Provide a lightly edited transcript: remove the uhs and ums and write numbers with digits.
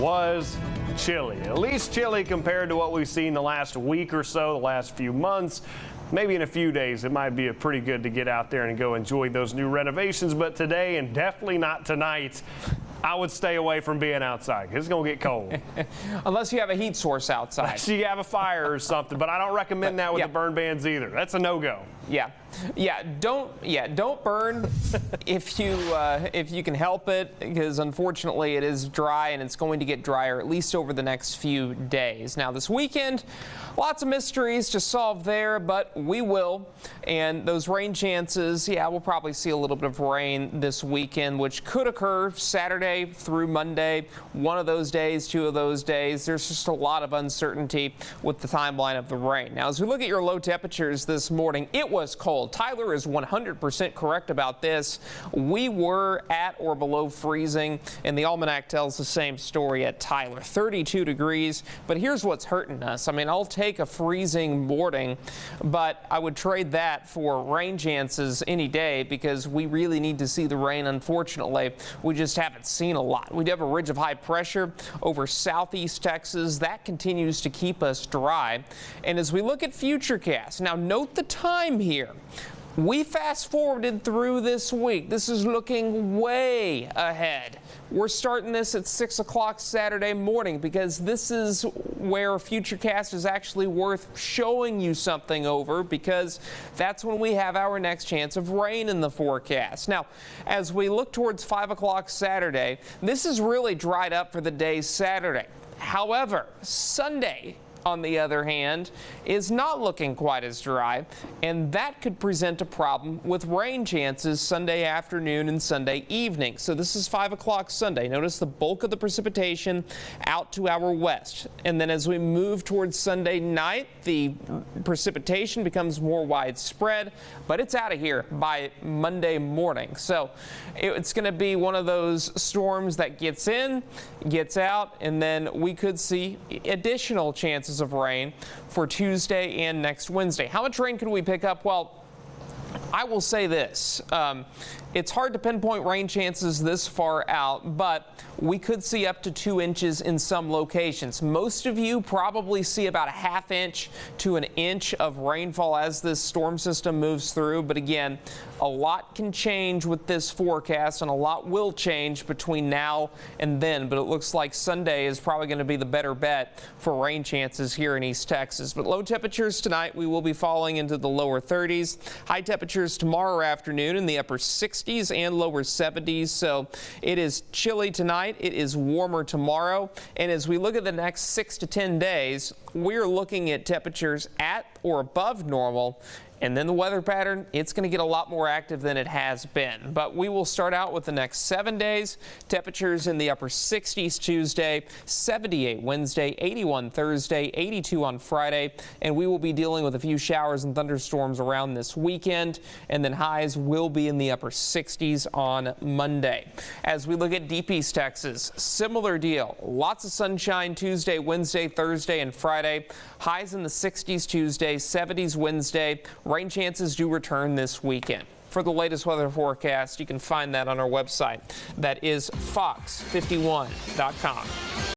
was chilly. At least chilly compared to what we've seen the last week or so, the last few months. Maybe in a few days it might be pretty good to get out there and go enjoy those new renovations, but today, and definitely not tonight, I would stay away from being outside. It's going to get cold. Unless you have a heat source outside. Unless you have a fire or something, but I don't recommend that with the burn bans either. That's a no-go. Don't burn if you can help it, because unfortunately it is dry and it's going to get drier at least over the next few days. Now this weekend, lots of mysteries to solve there, but we will. And those rain chances, we'll probably see a little bit of rain this weekend, which could occur Saturday through Monday. One of those days, two of those days. There's just a lot of uncertainty with the timeline of the rain. Now, as we look at your low temperatures this morning, it was cold. Tyler is 100% correct about this. We were at or below freezing, and the almanac tells the same story at Tyler. 32 degrees, but here's what's hurting us. I mean, I'll take a freezing morning, but I would trade that for rain chances any day, because we really need to see the rain. Unfortunately, we just haven't seen a lot. We do have a ridge of high pressure over southeast Texas. That continues to keep us dry. And as we look at Futurecast, now note the time here. We fast forwarded through this week. This is looking way ahead. We're starting this at 6 o'clock Saturday morning, because this is where Futurecast is actually worth showing you something over, because that's when we have our next chance of rain in the forecast. Now, as we look towards 5 o'clock Saturday, this is really dried up for the day Saturday. However, Sunday, on the other hand, is not looking quite as dry, and that could present a problem with rain chances Sunday afternoon and Sunday evening. So this is 5 o'clock Sunday. Notice the bulk of the precipitation out to our west. And then as we move towards Sunday night, the precipitation becomes more widespread, but it's out of here by Monday morning. So it's going to be one of those storms that gets in, gets out, and then we could see additional chances of rain for Tuesday and next Wednesday. How much rain could we pick up? Well, I will say this. It's hard to pinpoint rain chances this far out, but we could see up to 2 inches in some locations. Most of you probably see about a ½ inch to an inch of rainfall as this storm system moves through. But again, a lot can change with this forecast, and a lot will change between now and then. But it looks like Sunday is probably going to be the better bet for rain chances here in East Texas. But low temperatures tonight, we will be falling into the lower 30s. High temperatures tomorrow afternoon in the upper 60s and lower 70s. So it is chilly tonight. It is warmer tomorrow. And as we look at the next 6 to 10 days, we're looking at temperatures at or above normal. And then the weather pattern, it's going to get a lot more active than it has been. But we will start out with the next 7 days. Temperatures in the upper 60s Tuesday, 78 Wednesday, 81 Thursday, 82 on Friday. And we will be dealing with a few showers and thunderstorms around this weekend. And then highs will be in the upper 60s on Monday. As we look at Deep East Texas, similar deal. Lots of sunshine Tuesday, Wednesday, Thursday, and Friday. Highs in the 60s Tuesday, 70s Wednesday. Rain chances do return this weekend. For the latest weather forecast, you can find that on our website. That is fox51.com.